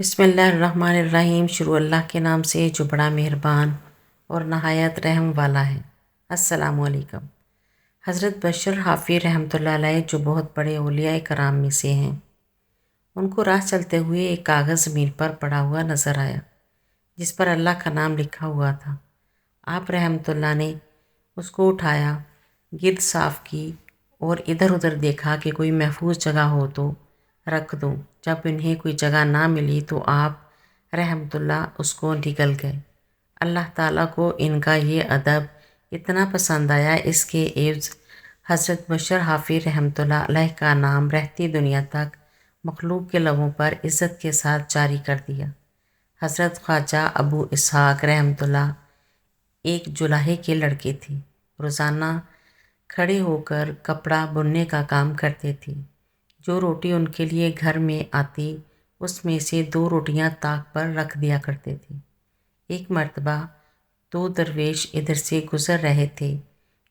بسم اللہ الرحمن الرحیم۔ شروع اللہ کے نام سے جو بڑا مہربان اور نہایت رحم والا ہے۔ السلام علیکم۔ حضرت بشر حافی رحمۃ اللہ علیہ جو بہت بڑے اولیاء کرام میں سے ہیں، ان کو راہ چلتے ہوئے ایک کاغذ زمین پر پڑا ہوا نظر آیا جس پر اللہ کا نام لکھا ہوا تھا۔ آپ رحمۃ اللہ نے اس کو اٹھایا، گرد صاف کی اور ادھر ادھر دیکھا کہ کوئی محفوظ جگہ ہو تو رکھ دوں۔ جب انہیں کوئی جگہ نہ ملی تو آپ رحمۃ اللہ اس کو نگل گئے۔ اللہ تعالیٰ کو ان کا یہ ادب اتنا پسند آیا، اس کے عوض حضرت بشر حافی رحمۃ اللہ علیہ کا نام رہتی دنیا تک مخلوق کے لبوں پر عزت کے ساتھ جاری کر دیا۔ حضرت خواجہ ابو اسحاق رحمۃ اللہ ایک جولاہے کے لڑکے تھے۔ روزانہ کھڑے ہو کر کپڑا بننے کا کام کرتے تھے۔ جو روٹی ان کے لیے گھر میں آتی اس میں سے 2 روٹیاں طاق پر رکھ دیا کرتے تھے۔ ایک مرتبہ 2 درویش ادھر سے گزر رہے تھے۔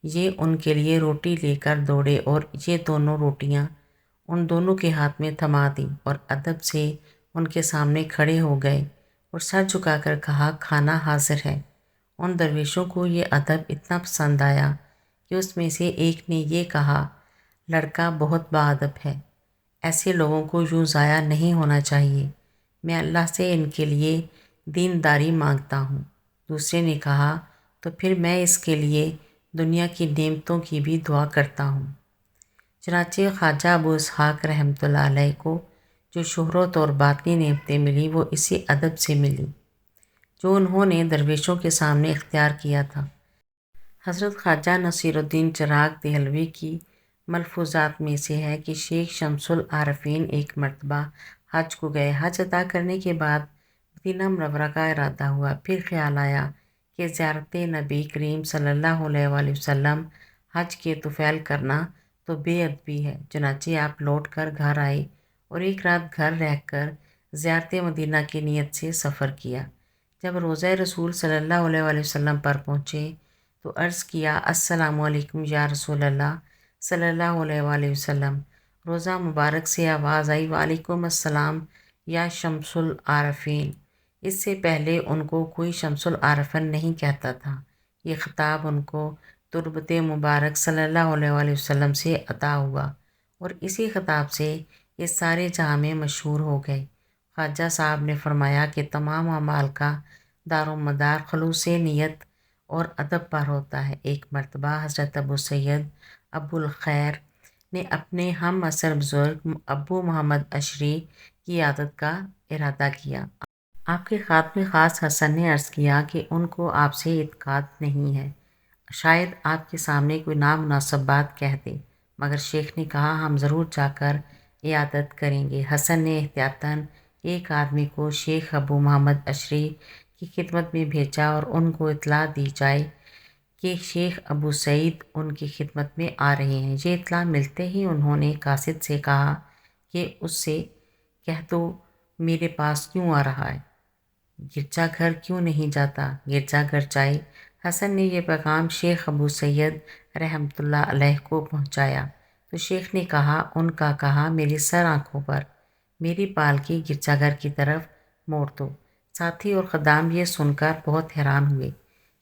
یہ ان کے لیے روٹی لے کر دوڑے اور یہ دونوں روٹیاں ان دونوں کے ہاتھ میں تھما دیں اور ادب سے ان کے سامنے کھڑے ہو گئے اور سر جھکا کر کہا، کھانا حاضر ہے۔ ان درویشوں کو یہ ادب اتنا پسند آیا کہ اس میں سے ایک نے یہ کہا، لڑکا بہت باادب ہے، ایسے لوگوں کو یوں ضائع نہیں ہونا چاہیے، میں اللہ سے ان کے لیے دینداری مانگتا ہوں۔ دوسرے نے کہا، تو پھر میں اس کے لیے دنیا کی نعمتوں کی بھی دعا کرتا ہوں۔ چنانچہ خواجہ ابو اسحاق رحمۃ اللہ علیہ کو جو شہرت اور باطنی نعمتیں ملی وہ اسی ادب سے ملی جو انہوں نے درویشوں کے سامنے اختیار کیا تھا۔ حضرت خواجہ نصیر الدین چراغ دہلوی کی ملفوظات میں سے ہے کہ شیخ شمس العارفین ایک مرتبہ حج کو گئے۔ حج ادا کرنے کے بعد مدینہ منورہ کا ارادہ ہوا۔ پھر خیال آیا کہ زیارت نبی کریم صلی اللہ علیہ وآلہ وسلم حج کے طفیل کرنا تو بے ادبی ہے۔ چنانچہ آپ لوٹ کر گھر آئے اور ایک رات گھر رہ کر زیارت مدینہ کی نیت سے سفر کیا۔ جب روضہ رسول صلی اللہ علیہ وآلہ وسلم پر پہنچے تو عرض کیا، السلام علیکم یا رسول اللہ صلی اللہ علیہ وآلہ وسلم۔ روضہ مبارک سے آواز آئی، وعلیکم السلام یا شمس العارفین۔ اس سے پہلے ان کو کوئی شمس العارفین نہیں کہتا تھا۔ یہ خطاب ان کو تربت مبارک صلی اللہ علیہ وآلہ وسلم سے عطا ہوا اور اسی خطاب سے یہ سارے جہاں میں مشہور ہو گئے۔ خواجہ صاحب نے فرمایا کہ تمام اعمال کا دار و مدار خلوص نیت اور ادب پر ہوتا ہے۔ ایک مرتبہ حضرت ابو سید ابو الخیر نے اپنے ہم عصر بزرگ ابو محمد اشری کی عیادت کا ارادہ کیا۔ آپ کے خادم خاص حسن نے عرض کیا کہ ان کو آپ سے اعتقاد نہیں ہے، شاید آپ کے سامنے کوئی نامناسب بات کہہ دے، مگر شیخ نے کہا، ہم ضرور جا کر عیادت کریں گے۔ حسن نے احتیاطاً ایک آدمی کو شیخ ابو محمد اشری کی خدمت میں بھیجا اور ان کو اطلاع دی جائے کہ شیخ ابو سعید ان کی خدمت میں آ رہے ہیں۔ یہ اطلاع ملتے ہی انہوں نے قاصد سے کہا کہ اس سے کہہ دو میرے پاس کیوں آ رہا ہے، گرجا گھر کیوں نہیں جاتا، گرجا گھر جائے۔ حسن نے یہ پیغام شیخ ابو سید رحمۃ اللہ علیہ کو پہنچایا تو شیخ نے کہا، ان کا کہا میری سر آنکھوں پر، میری پالکی گرجا گھر کی طرف موڑ دو۔ ساتھی اور خدام یہ سن کر بہت حیران ہوئے۔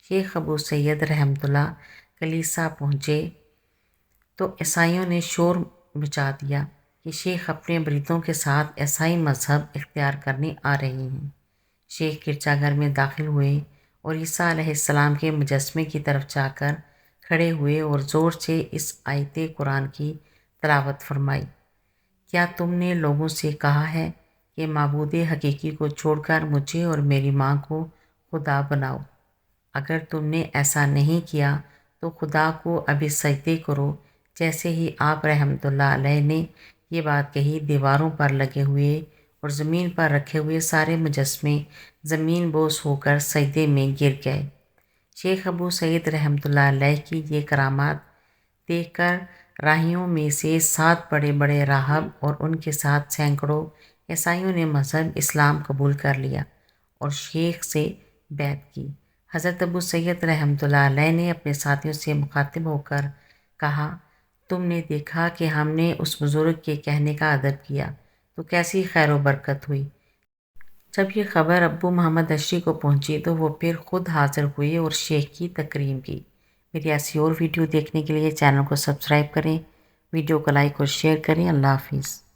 شیخ ابو سید رحمۃ اللہ کلیسا پہنچے تو عیسائیوں نے شور مچا دیا کہ شیخ اپنے مریدوں کے ساتھ عیسائی مذہب اختیار کرنے آ رہے ہیں۔ شیخ گرجا گھر میں داخل ہوئے اور عیسیٰ علیہ السلام کے مجسمے کی طرف جا کر کھڑے ہوئے اور زور سے اس آیت قرآن کی تلاوت فرمائی، کیا تم نے لوگوں سے کہا ہے کہ معبود حقیقی کو چھوڑ کر مجھے اور میری ماں کو خدا بناؤ؟ اگر تم نے ایسا نہیں کیا تو خدا کو ابھی سجدے کرو۔ جیسے ہی آپ رحمۃ اللہ علیہ نے یہ بات کہی، دیواروں پر لگے ہوئے اور زمین پر رکھے ہوئے سارے مجسمے زمین بوس ہو کر سجدے میں گر گئے۔ شیخ ابو سعید رحمۃ اللہ علیہ کی یہ کرامات دیکھ کر راہیوں میں سے 7 بڑے بڑے راہب اور ان کے ساتھ سینکڑوں عیسائیوں نے مذہب اسلام قبول کر لیا اور شیخ سے بیعت کی۔ حضرت ابو سید رحمۃ اللہ علیہ نے اپنے ساتھیوں سے مخاطب ہو کر کہا، تم نے دیکھا کہ ہم نے اس بزرگ کے کہنے کا ادب کیا تو کیسی خیر و برکت ہوئی۔ جب یہ خبر ابو محمد اشری کو پہنچی تو وہ پھر خود حاضر ہوئے اور شیخ کی تکریم کی۔ میری ایسی اور ویڈیو دیکھنے کے لیے چینل کو سبسکرائب کریں، ویڈیو کو لائک اور شیئر کریں۔ اللہ حافظ۔